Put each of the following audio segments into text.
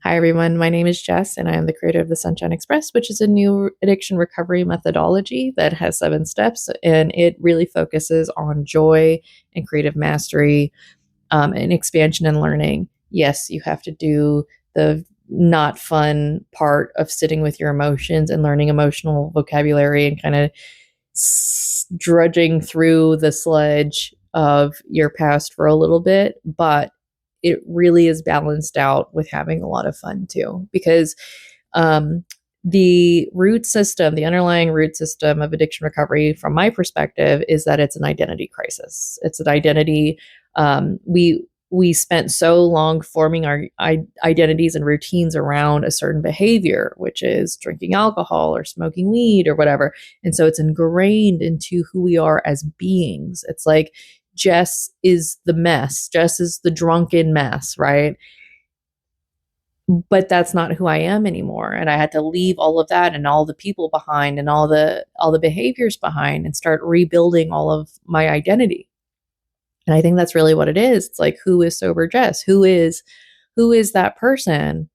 Hi, everyone. My name is Jess, and I am the creator of the Sunshine Express, which is a new addiction recovery methodology that has 7 steps, and it really focuses on joy and creative mastery and expansion and learning. Yes, you have to do the not fun part of sitting with your emotions and learning emotional vocabulary and kind of drudging through the sludge of your past for a little bit, but it really is balanced out with having a lot of fun too, because um, the root system, the underlying root system of addiction recovery, from my perspective, is that it's an identity crisis. It's an identity. We spent so long forming our identities and routines around a certain behavior, which is drinking alcohol or smoking weed or whatever, and so it's ingrained into who we are as beings. It's like Jess is the mess. Jess is the drunken mess, right? But that's not who I am anymore. And I had to leave all of that and all the people behind and all the behaviors behind and start rebuilding all of my identity. And I think that's really what it is. It's like, who is sober Jess? Who is that person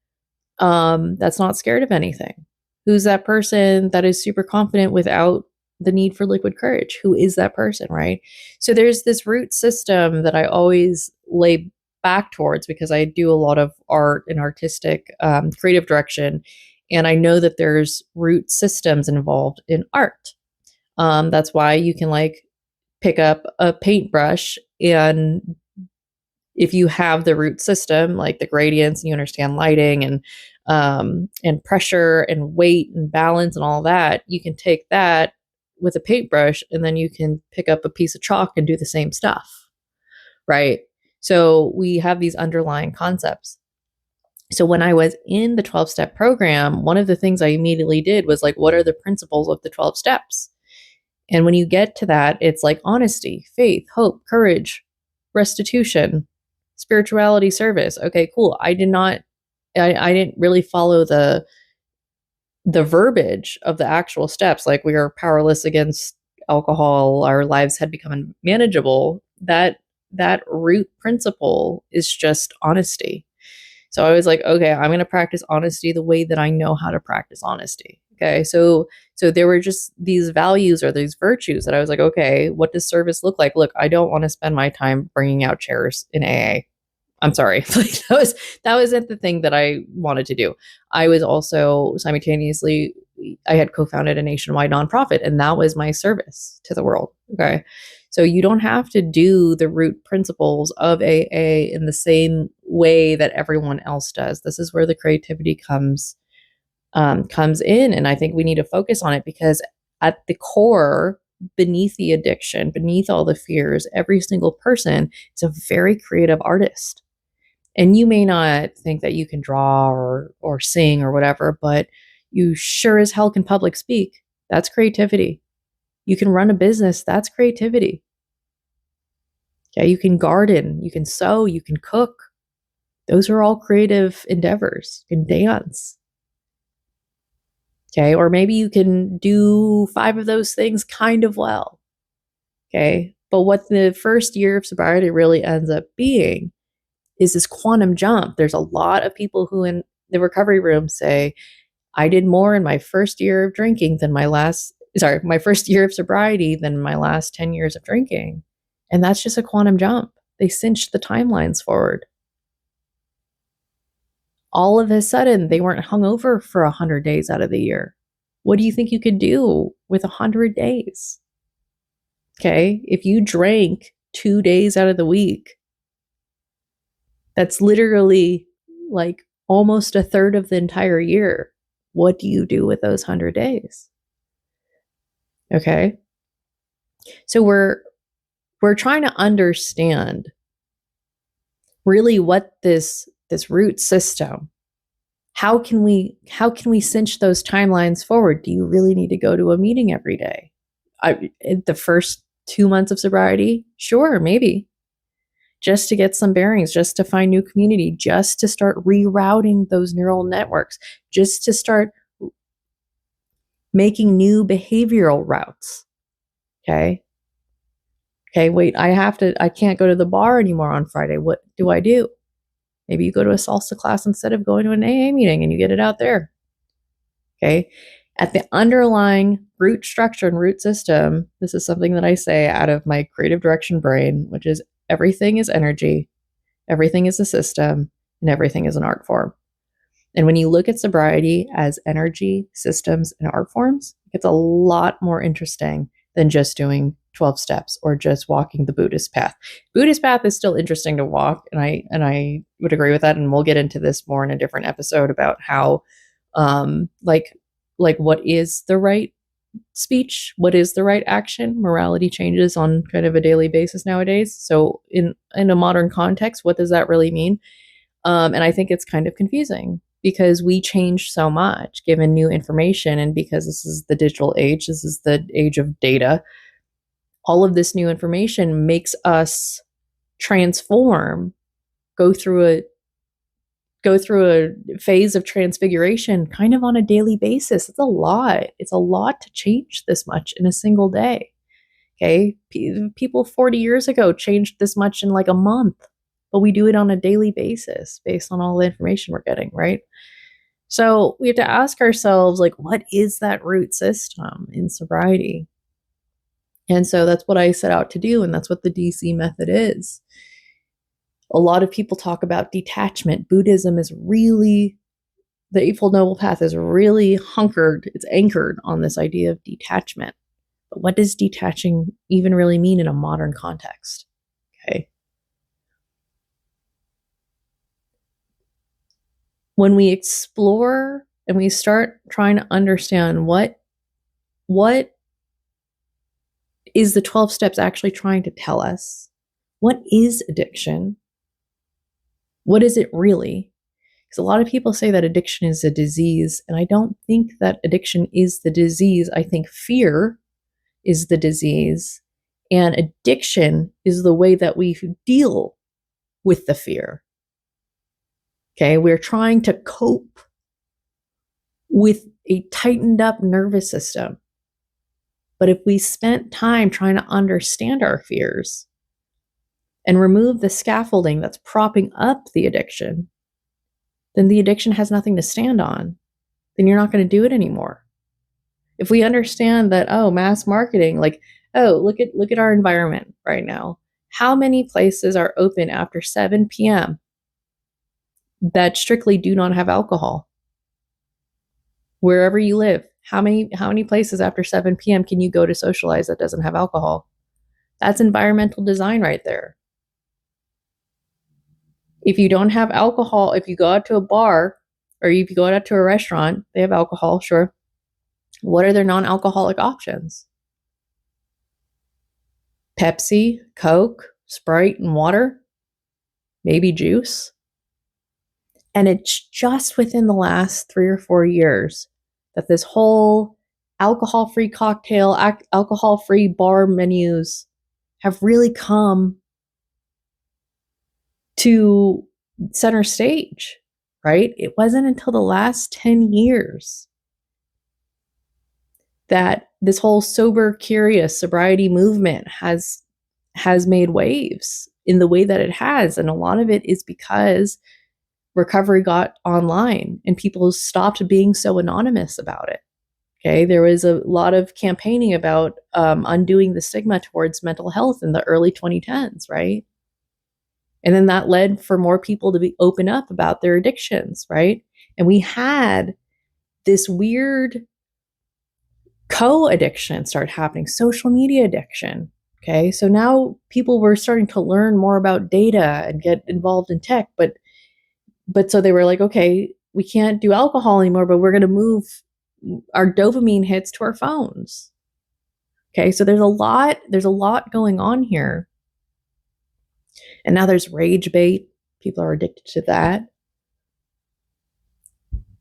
that's not scared of anything? Who's that person that is super confident without the need for liquid courage? Who is that person, right? So there's this root system that I always lay back towards because I do a lot of art and artistic creative direction. And I know that there's root systems involved in art. That's why you can like pick up a paintbrush, and if you have the root system, like the gradients, and you understand lighting and pressure and weight and balance and all that, you can take that with a paintbrush, and then you can pick up a piece of chalk and do the same stuff, right? So we have these underlying concepts. So when I was in the 12-step program, one of the things I immediately did was like, what are the principles of the 12 steps? And when you get to that, it's like honesty, faith, hope, courage, restitution, spirituality, service. Okay, cool. I didn't really follow the verbiage of the actual steps. Like, we are powerless against alcohol. Our lives had become unmanageable. That root principle is just honesty. So I was like, okay, I'm going to practice honesty the way that I know how to practice honesty. Okay. So there were just these values or these virtues that I was like, okay, what does service look like? Look, I don't want to spend my time bringing out chairs in AA. I'm sorry. Like, that wasn't the thing that I wanted to do. I was also simultaneously, I had co-founded a nationwide nonprofit, and that was my service to the world. Okay. So you don't have to do the root principles of AA in the same way that everyone else does. This is where the creativity comes in. And I think we need to focus on it, because at the core, beneath the addiction, beneath all the fears, every single person is a very creative artist. And you may not think that you can draw or sing or whatever, but you sure as hell can public speak. That's creativity. You can run a business. That's creativity. Okay, you can garden, you can sew, you can cook. Those are all creative endeavors. You can dance. Okay, or maybe you can do 5 of those things kind of well. Okay, but what the first year of sobriety really ends up being is this quantum jump. There's a lot of people who in the recovery room say, I did more in my first year of drinking than my first year of sobriety than my last 10 years of drinking. And that's just a quantum jump. They cinched the timelines forward. All of a sudden, they weren't hungover for 100 days out of the year. What do you think you could do with 100 days? Okay, if you drank 2 days out of the week, that's literally like almost a third of the entire year. What do you do with those 100 days? Okay, so we're trying to understand really what this root system, how can we cinch those timelines forward? Do you really need to go to a meeting every day? The first 2 months of sobriety, sure, maybe, just to get some bearings, just to find new community, just to start rerouting those neural networks, just to start making new behavioral routes. Okay, wait, I can't go to the bar anymore on Friday. What do I do? Maybe you go to a salsa class instead of going to an AA meeting and you get it out there. Okay. At the underlying root structure and root system, this is something that I say out of my creative direction brain, which is everything is energy, everything is a system, and everything is an art form. And when you look at sobriety as energy, systems, and art forms, it's a lot more interesting than just doing 12 steps or just walking the Buddhist path. Buddhist path is still interesting to walk, and I would agree with that. And we'll get into this more in a different episode about how, like what is the right speech, what is the right action. Morality changes on kind of a daily basis nowadays. So in a modern context, what does that really mean? And I think it's kind of confusing because we change so much given new information. And because this is the digital age, this is the age of data, all of this new information makes us transform, go through a phase of transfiguration kind of on a daily basis. It's a lot. It's a lot to change this much in a single day. Okay. People 40 years ago changed this much in like a month, but we do it on a daily basis based on all the information we're getting, right? So we have to ask ourselves, like, what is that root system in sobriety? And so that's what I set out to do. And that's what the DC method is. A lot of people talk about detachment. Buddhism is really, the Eightfold Noble Path is really it's anchored on this idea of detachment. But what does detaching even really mean in a modern context? Okay. When we explore and we start trying to understand what is the 12 steps actually trying to tell us? What is addiction? What is it really? Because a lot of people say that addiction is a disease, and I don't think that addiction is the disease. I think fear is the disease, and addiction is the way that we deal with the fear. Okay, we're trying to cope with a tightened up nervous system. But if we spent time trying to understand our fears and remove the scaffolding that's propping up the addiction, then the addiction has nothing to stand on. Then you're not going to do it anymore. If we understand that, oh, mass marketing, like, oh, look at our environment right now. How many places are open after 7 p.m. that strictly do not have alcohol? Wherever you live, how many places after 7 p.m. can you go to socialize that doesn't have alcohol? That's environmental design right there. If you don't have alcohol, if you go out to a bar or if you go out to a restaurant, they have alcohol, sure. What are their non-alcoholic options? Pepsi, Coke, Sprite, and water, maybe juice. And it's just within the last 3 or 4 years that this whole alcohol-free cocktail, alcohol-free bar menus have really come to center stage, right? It wasn't until the last 10 years that this whole sober, curious sobriety movement has made waves in the way that it has. And a lot of it is because recovery got online and people stopped being so anonymous about it. Okay, there was a lot of campaigning about undoing the stigma towards mental health in the early 2010s, right? And then that led for more people to be open up about their addictions, right? And we had this weird co-addiction start happening, social media addiction. Okay, so now people were starting to learn more about data and get involved in tech, but so they were like, okay, we can't do alcohol anymore, but we're going to move our dopamine hits to our phones. Okay, so there's a lot going on here. And now there's rage bait. People are addicted to that.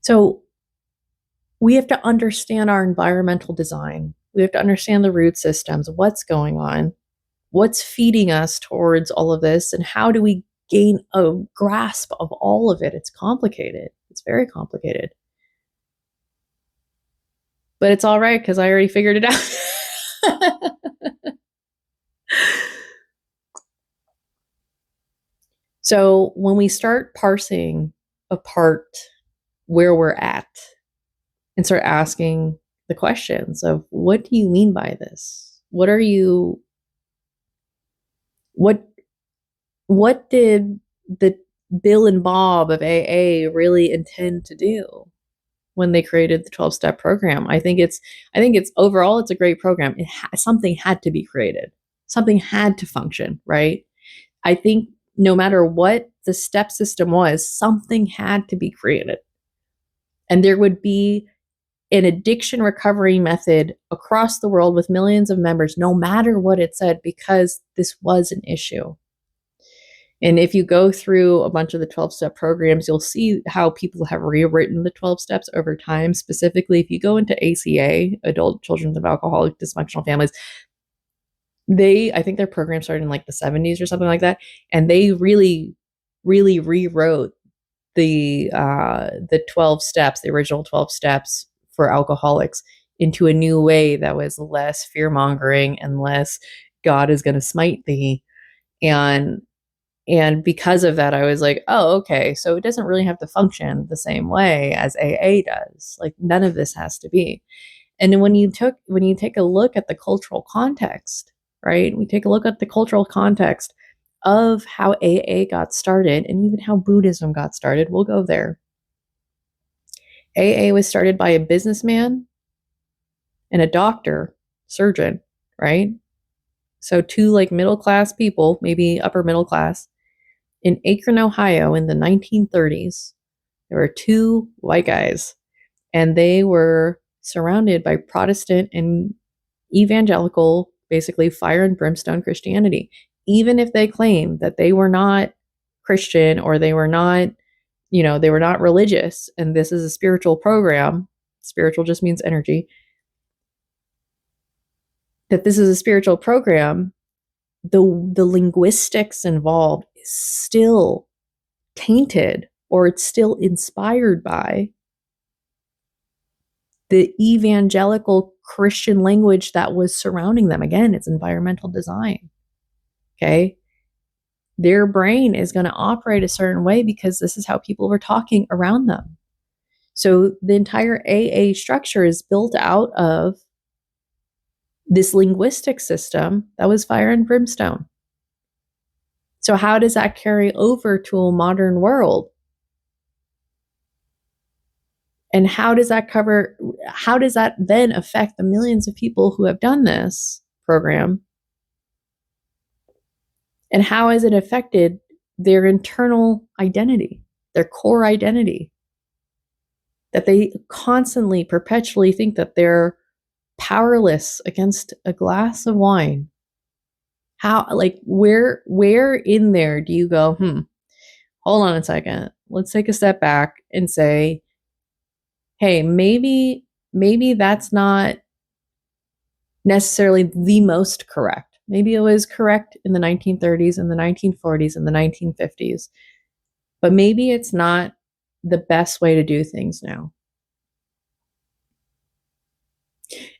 So we have to understand our environmental design. We have to understand the root systems, what's going on, what's feeding us towards all of this, and how do we gain a grasp of all of it. It's complicated. It's very complicated. But it's all right because I already figured it out. So when we start parsing apart where we're at and start asking the questions of, what do you mean by this? What what did the Bill and Bob of AA really intend to do when they created the 12-step program? I think it's overall it's a great program. Something had to be created. Something had to function, right? I think no matter what the step system was, something had to be created. And there would be an addiction recovery method across the world with millions of members, no matter what it said, because this was an issue. And if you go through a bunch of the 12-step programs, you'll see how people have rewritten the 12 steps over time. Specifically, if you go into ACA, Adult Children of Alcoholic Dysfunctional Families, I think their program started in like the 70s or something like that. And they really, really rewrote the 12 steps, the original 12 steps for alcoholics, into a new way that was less fear-mongering and less God is going to smite thee. And because of that, I was like, oh, okay, so it doesn't really have to function the same way as AA does. Like, none of this has to be. And then when you take a look at the cultural context, right? We take a look at the cultural context of how AA got started and even how Buddhism got started. We'll go there. AA was started by a businessman and a doctor, surgeon, right? So two like middle class people, maybe upper middle class, in Akron, Ohio in the 1930s. There were two white guys, and they were surrounded by Protestant and evangelical, basically fire and brimstone Christianity. Even if they claimed that they were not Christian or they were not, they were not religious, and this is a spiritual program, spiritual just means energy, that this is a spiritual program, the linguistics involved is still tainted, or it's still inspired by the evangelical Christian language that was surrounding them. Again, it's environmental design. Okay. Their brain is going to operate a certain way because this is how people were talking around them. So the entire AA structure is built out of this linguistic system that was fire and brimstone. So how does that carry over to a modern world? And how does that then affect the millions of people who have done this program? And how has it affected their internal identity, their core identity? That they constantly, perpetually think that they're powerless against a glass of wine. How, like, where in there do you go, hold on a second, let's take a step back and say, hey, maybe that's not necessarily the most correct. Maybe it was correct in the 1930s and the 1940s and the 1950s, but maybe it's not the best way to do things now.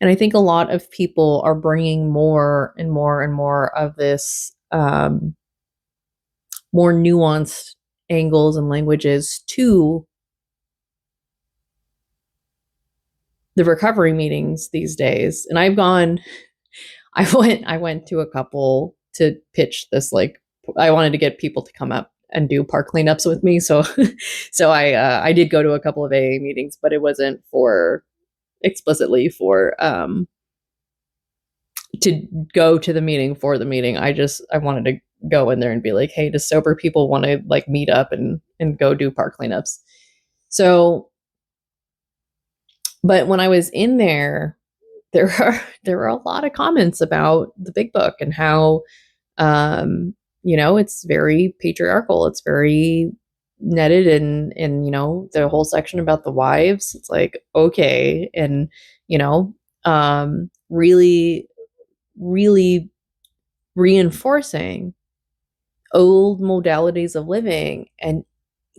And I think a lot of people are bringing more and more and more of this more nuanced angles and languages to the recovery meetings these days. And I went to a couple to pitch this, like, I wanted to get people to come up and do park cleanups with me. So I did go to a couple of AA meetings, but it wasn't explicitly for to go to the meeting for the meeting. I wanted to go in there and be like, hey, do sober people want to like meet up and go do park cleanups? So, but when I was in there, there were a lot of comments about the big book and how, it's very patriarchal. It's very netted and the whole section about the wives. It's like, okay. And, really, really reinforcing old modalities of living, and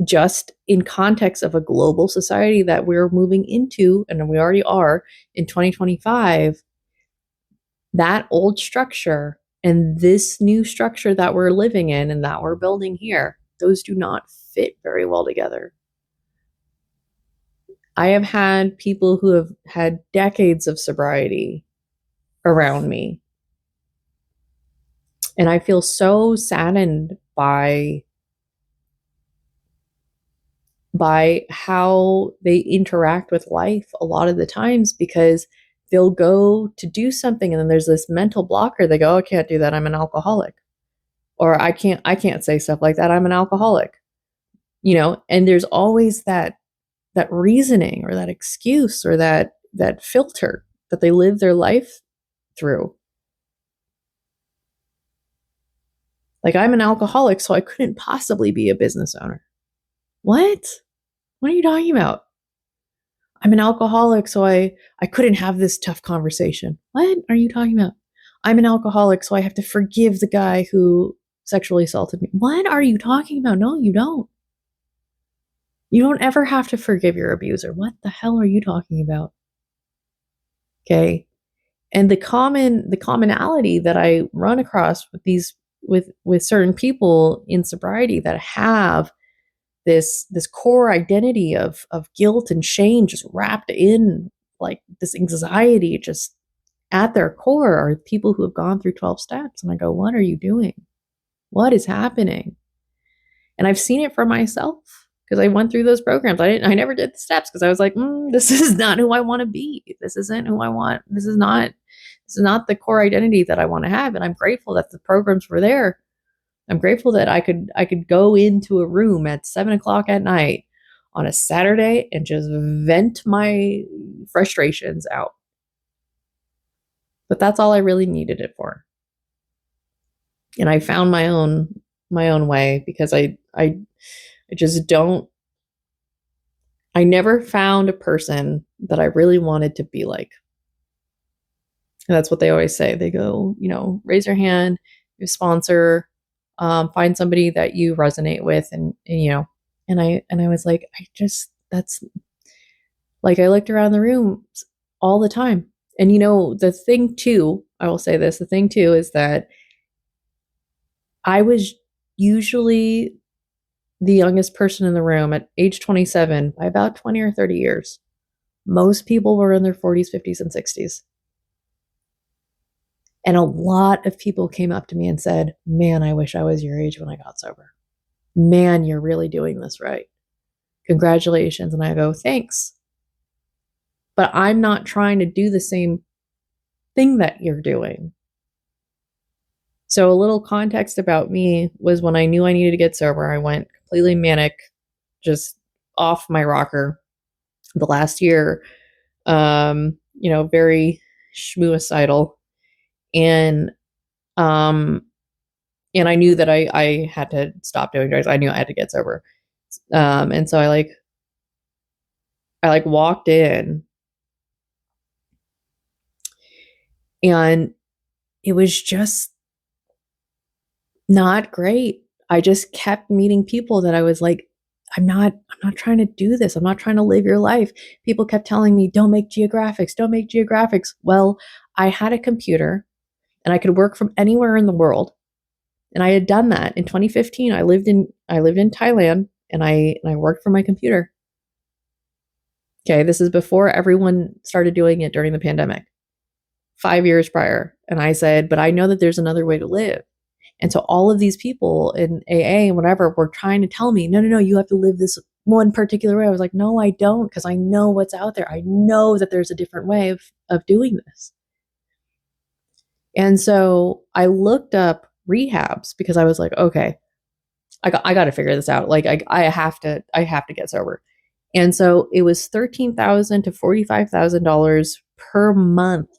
just in context of a global society that we're moving into, and we already are in 2025, that old structure and this new structure that we're living in and that we're building here those do not fit very well together. I have had people who have had decades of sobriety around me, and I feel so saddened by how they interact with life a lot of the times, because they'll go to do something and then there's this mental blocker. They go, oh, I can't do that, I'm an alcoholic. Or I can't say stuff like that, I'm an alcoholic. And there's always that reasoning or that excuse or that filter that they live their life through. Like, I'm an alcoholic, so I couldn't possibly be a business owner. What? What are you talking about? I'm an alcoholic, so I couldn't have this tough conversation. What are you talking about? I'm an alcoholic, so I have to forgive the guy who sexually assaulted me. What are you talking about? No, you don't. You don't ever have to forgive your abuser. What the hell are you talking about? Okay. And the commonality that I run across with certain people in sobriety that have this core identity of guilt and shame just wrapped in, like, this anxiety just at their core, are people who have gone through 12 steps. And I go, what are you doing? What is happening? And I've seen it for myself because I went through those programs. I never did the steps because I was like, this is not who I want to be. This isn't who I want. This is not the core identity that I want to have. And I'm grateful that the programs were there. I'm grateful that I could go into a room at 7:00 at night on a Saturday and just vent my frustrations out. But that's all I really needed it for. And I found my own way, because I just don't. I never found a person that I really wanted to be like. And that's what they always say. They go, raise your hand, you sponsor, find somebody that you resonate with, and I was like, that's like, I looked around the room all the time. And the thing too, I will say this, the thing too is that I was usually the youngest person in the room at age 27 by about 20 or 30 years. Most people were in their 40s, 50s, and 60s. And a lot of people came up to me and said, man, I wish I was your age when I got sober. Man, you're really doing this right. Congratulations. And I go, thanks. But I'm not trying to do the same thing that you're doing. So a little context about me was, when I knew I needed to get sober, I went completely manic, just off my rocker the last year, very schmooicidal. And I knew that I had to stop doing drugs. I knew I had to get sober. And so I walked in, and it was just not great. I just kept meeting people that I was like, I'm not trying to do this. I'm not trying to live your life. People kept telling me, don't make geographics. Don't make geographics. Well, I had a computer and I could work from anywhere in the world. And I had done that in 2015. I lived in Thailand, and I worked from my computer. Okay, this is before everyone started doing it during the pandemic, 5 years prior. And I said, but I know that there's another way to live. And so all of these people in AA and whatever were trying to tell me, no, you have to live this one particular way. I was like, no, I don't, because I know what's out there. I know that there's a different way of doing this. And so I looked up rehabs, because I was like, okay, I got to figure this out. Like, I have to get sober. And so it was $13,000 to $45,000 per month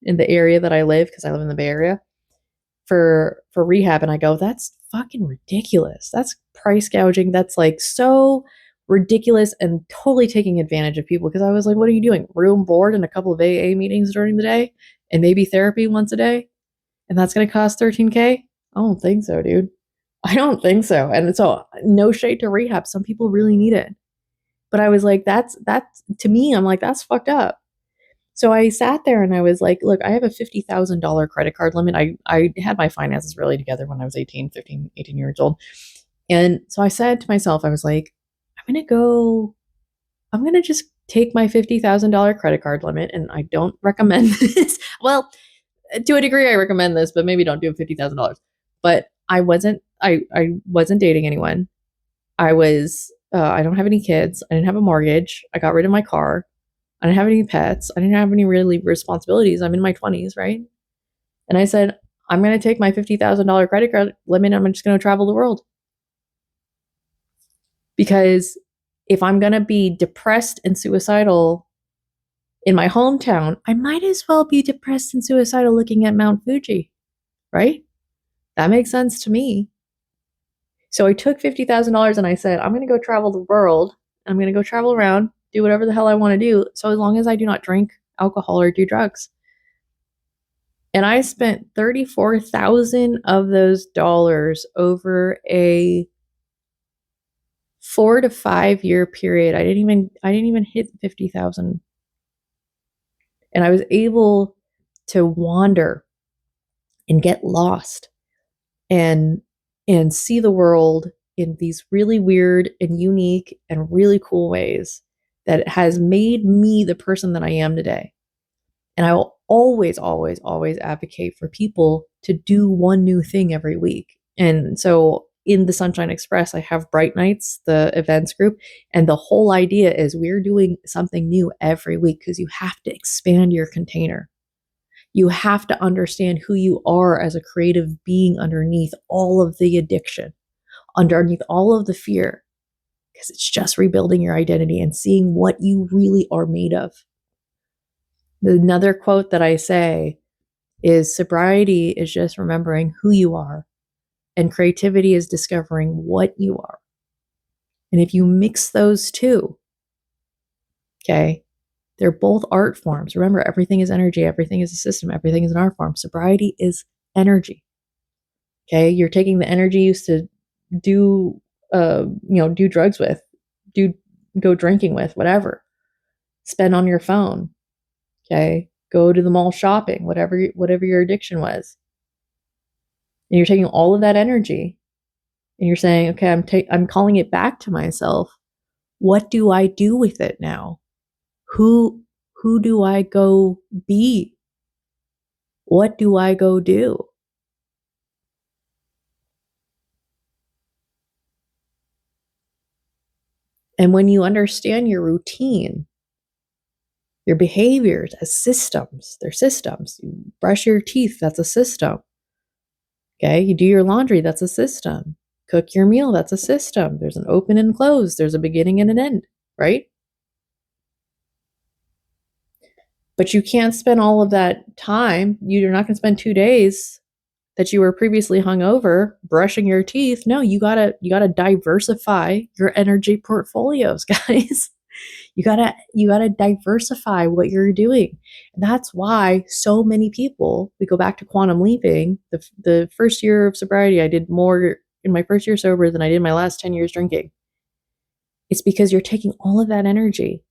in the area that I live, because I live in the Bay Area, for rehab. And I go, that's fucking ridiculous. That's price gouging. That's like so ridiculous and totally taking advantage of people. Because I was like, what are you doing? Room, board, and a couple of AA meetings during the day, and maybe therapy once a day? And that's going to cost $13K? I don't think so, dude. I don't think so. And so, no shade to rehab. Some people really need it. But I was like, that's to me, I'm like, that's fucked up. So I sat there and I was like, look, I have a $50,000 credit card limit. I had my finances really together when I was 18 years old. And so I said to myself, I was like, I'm going to just take my $50,000 credit card limit. And I don't recommend this. Well, to a degree, I recommend this, but maybe don't do $50,000. But I wasn't dating anyone. I don't have any kids. I didn't have a mortgage. I got rid of my car. I didn't have any pets. I didn't have any really responsibilities. I'm in my 20s, right? And I said, I'm going to take my $50,000 credit card limit. And I'm just going to travel the world. Because if I'm going to be depressed and suicidal in my hometown, I might as well be depressed and suicidal looking at Mount Fuji, right? That makes sense to me. So I took $50,000 and I said, I'm going to go travel the world. I'm going to go travel around, do whatever the hell I want to do. So as long as I do not drink alcohol or do drugs. And I spent 34,000 of those dollars over a 4 to 5 year period. I didn't even hit 50,000. And I was able to wander and get lost and see the world in these really weird and unique and really cool ways that has made me the person that I am today. And I will always, always, always advocate for people to do one new thing every week. And so in the Sunshine Express, I have Bright Nights, the events group. And the whole idea is we're doing something new every week because you have to expand your container. You have to understand who you are as a creative being underneath all of the addiction, underneath all of the fear, because it's just rebuilding your identity and seeing what you really are made of. Another quote that I say is sobriety is just remembering who you are, and creativity is discovering what you are. And if you mix those two, okay, they're both art forms. Remember, everything is energy, everything is a system, everything is an art form. Sobriety is energy. Okay, you're taking the energy you used to do, do drugs with, go drinking with, whatever, spend on your phone. Okay, go to the mall shopping, whatever your addiction was. And you're taking all of that energy and you're saying, okay, I'm calling it back to myself. What do I do with it now? Who do I go be? What do I go do? And when you understand your routine, your behaviors as systems, they're systems. You brush your teeth, that's a system. Okay, you do your laundry, that's a system. Cook your meal, that's a system. There's an open and close, there's a beginning and an end, right? But you can't spend all of that time. You're not going to spend 2 days that you were previously hungover brushing your teeth. No, you gotta diversify your energy portfolios, guys. You gotta diversify what you're doing. And that's why so many people, we go back to quantum leaping, the first year of sobriety, I did more in my first year sober than I did in my last 10 years drinking. It's because you're taking all of that energy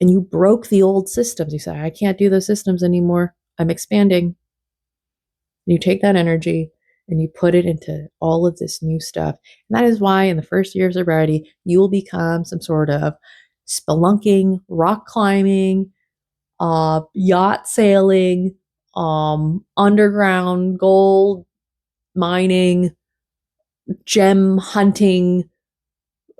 and you broke the old systems. You say, I can't do those systems anymore. I'm expanding. You take that energy and you put it into all of this new stuff. And that is why in the first year of sobriety, you will become some sort of spelunking, rock climbing, yacht sailing, underground gold mining, gem hunting,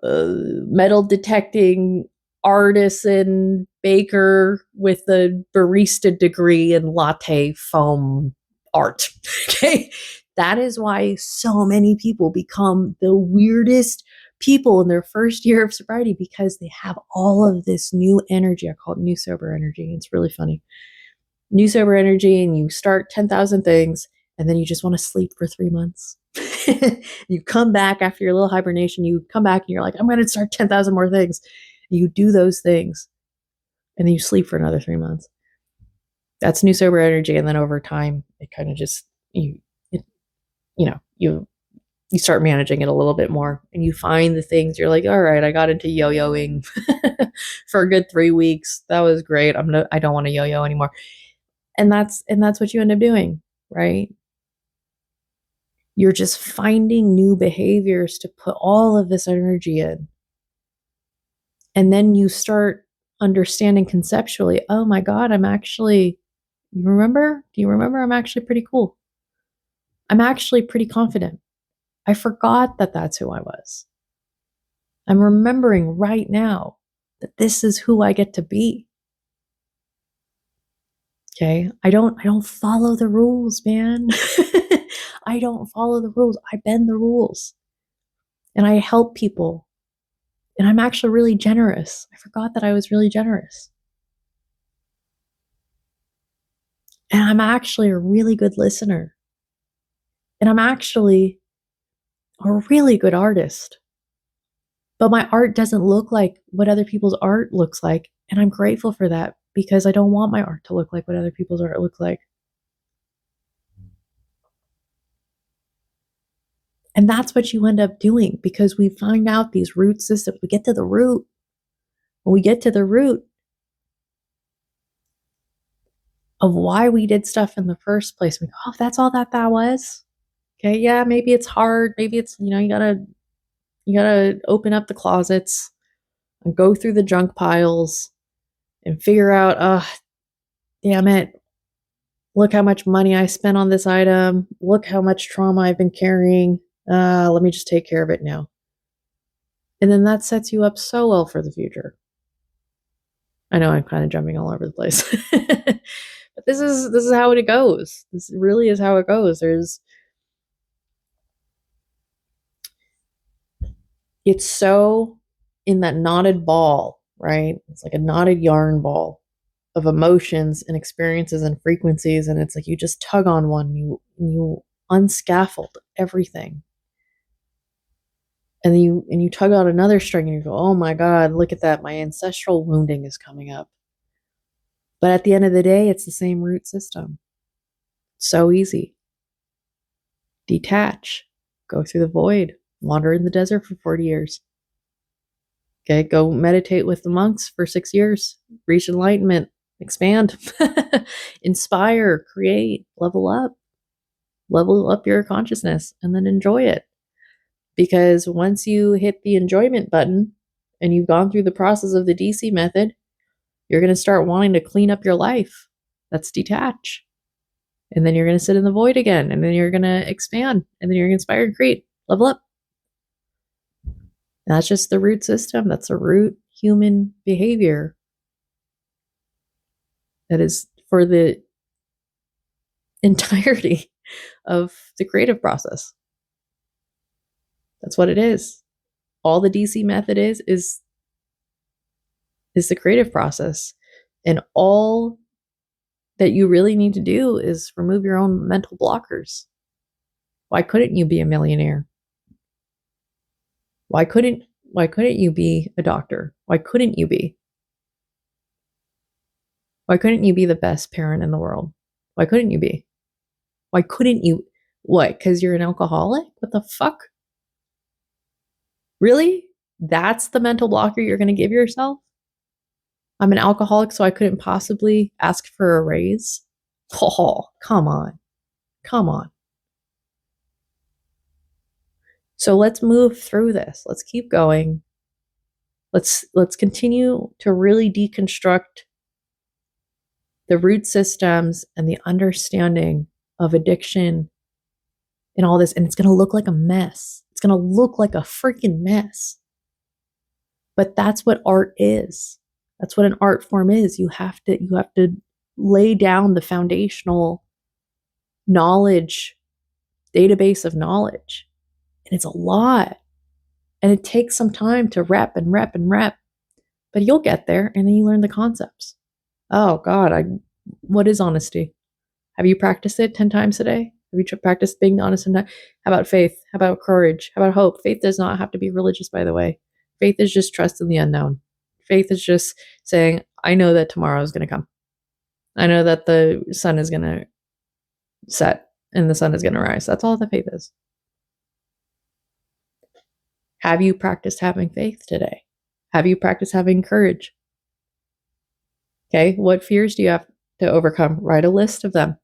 metal detecting artisan baker with a barista degree in latte foam art. Okay. That is why so many people become the weirdest people in their first year of sobriety, because they have all of this new energy. I call it new sober energy. It's really funny. New sober energy, and you start 10,000 things, and then you just want to sleep for 3 months. You come back after your little hibernation, you come back and you're like, I'm going to start 10,000 more things. You do those things, and then you sleep for another 3 months. That's new sober energy. And then over time, it kind of just, you start managing it a little bit more, and you find the things you're like, all right, I got into yo-yoing for a good 3 weeks. That was great. I don't want to yo-yo anymore. And that's what you end up doing, right? You're just finding new behaviors to put all of this energy in. And then you start understanding conceptually, oh my God, I'm actually, you remember? Do you remember? I'm actually pretty cool. I'm actually pretty confident. I forgot that that's who I was. I'm remembering right now that this is who I get to be. Okay? I don't follow the rules, man. I don't follow the rules. I bend the rules. And I help people. And I'm actually really generous. I forgot that I was really generous. And I'm actually a really good listener. And I'm actually a really good artist. But my art doesn't look like what other people's art looks like. And I'm grateful for that because I don't want my art to look like what other people's art looks like. And that's what you end up doing because we find out these root systems. We get to the root. When we get to the root of why we did stuff in the first place, we go, oh, that's all that was. Okay, yeah, maybe it's hard. Maybe it's, you gotta open up the closets and go through the junk piles and figure out, damn it, look how much money I spent on this item. Look how much trauma I've been carrying. Let me just take care of it now. And then that sets you up so well for the future. I know I'm kind of jumping all over the place. But this is how it goes. This really is how it goes. It's so in that knotted ball, right? It's like a knotted yarn ball of emotions and experiences and frequencies, and it's like you just tug on one, you unscaffold everything. And then you tug on another string and you go, oh my God, look at that. My ancestral wounding is coming up. But at the end of the day, it's the same root system. So easy. Detach. Go through the void. Wander in the desert for 40 years. Okay, go meditate with the monks for 6 years. Reach enlightenment. Expand. Inspire. Create. Level up. Level up your consciousness and then enjoy it. Because once you hit the enjoyment button and you've gone through the process of the DC method, you're going to start wanting to clean up your life. That's detach. And then you're going to sit in the void again. And then you're going to expand. And then you're going to inspire and create. Level up. And that's just the root system. That's a root human behavior that is for the entirety of the creative process. That's what it is. All the DC method is the creative process. And all that you really need to do is remove your own mental blockers. Why couldn't you be a millionaire? Why couldn't you be a doctor? Why couldn't you be? Why couldn't you be the best parent in the world? Why couldn't you be? Why couldn't you? What? Because you're an alcoholic? What the fuck? Really? That's the mental blocker you're going to give yourself? I'm an alcoholic, so I couldn't possibly ask for a raise? Oh, come on. Come on. So let's move through this. Let's keep going. Let's continue to really deconstruct the root systems and the understanding of addiction and all this. And it's going to look like a mess. It's going to look like a freaking mess. But that's what art is. That's what an art form is. You have to lay down the foundational knowledge, database of knowledge. And it's a lot. And it takes some time to rep and rep and rep. But you'll get there and then you learn the concepts. Oh God, what is honesty? Have you practiced it 10 times a day? Have you practiced being honest? How about faith? How about courage? How about hope? Faith does not have to be religious, by the way. Faith is just trust in the unknown. Faith is just saying, I know that tomorrow is going to come. I know that the sun is going to set and the sun is going to rise. That's all that faith is. Have you practiced having faith today? Have you practiced having courage? Okay, what fears do you have to overcome? Write a list of them.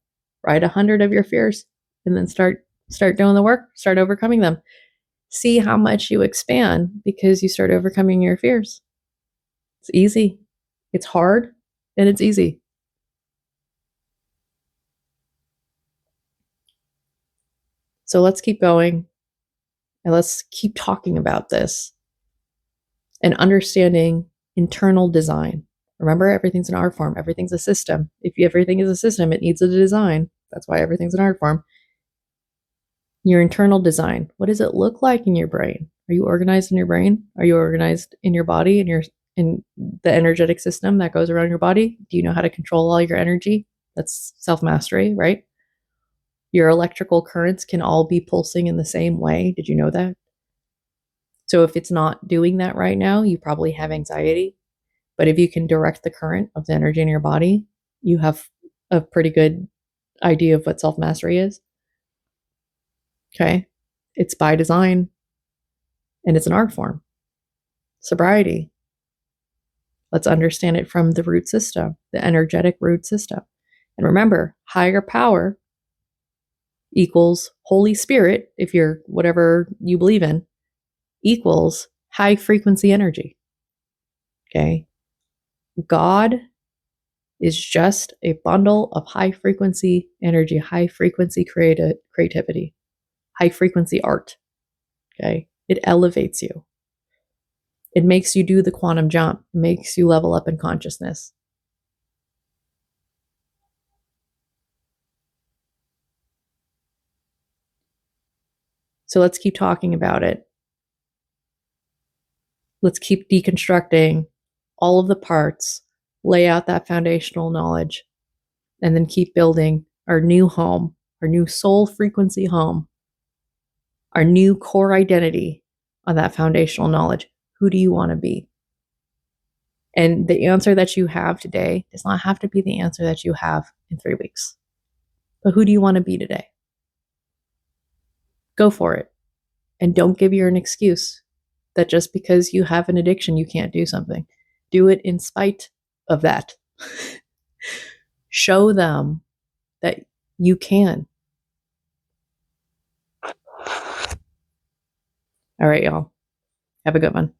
Write 100 of your fears and then start Start doing the work, start overcoming them. See how much you expand because you start overcoming your fears. It's easy, it's hard, and it's easy. So let's keep going and let's keep talking about this and understanding internal design. Remember, everything's an art form, everything's a system. If everything is a system, it needs a design. That's why everything's an art form. Your internal design. What does it look like in your brain? Are you organized in your brain? Are you organized in your body and in the energetic system that goes around your body? Do you know how to control all your energy? That's self-mastery, right? Your electrical currents can all be pulsing in the same way. Did you know that? So if it's not doing that right now, you probably have anxiety. But if you can direct the current of the energy in your body, you have a pretty good idea of what self-mastery is. Okay? It's by design and it's an art form. Sobriety. Let's understand it from the root system, the energetic root system. And remember, higher power equals Holy Spirit, if you're whatever you believe in, equals high frequency energy. Okay? God is just a bundle of high frequency energy, high frequency creativity, high frequency art. Okay? It elevates you. It makes you do the quantum jump, it makes you level up in consciousness. So let's keep talking about it. Let's keep deconstructing all of the parts, lay out that foundational knowledge, and then keep building our new home, our new soul frequency home, our new core identity on that foundational knowledge. Who do you want to be? And the answer that you have today does not have to be the answer that you have in 3 weeks. But who do you want to be today? Go for it. And don't give your an excuse that just because you have an addiction, you can't do something. Do it in spite of that. Show them that you can. All right, y'all. Have a good one.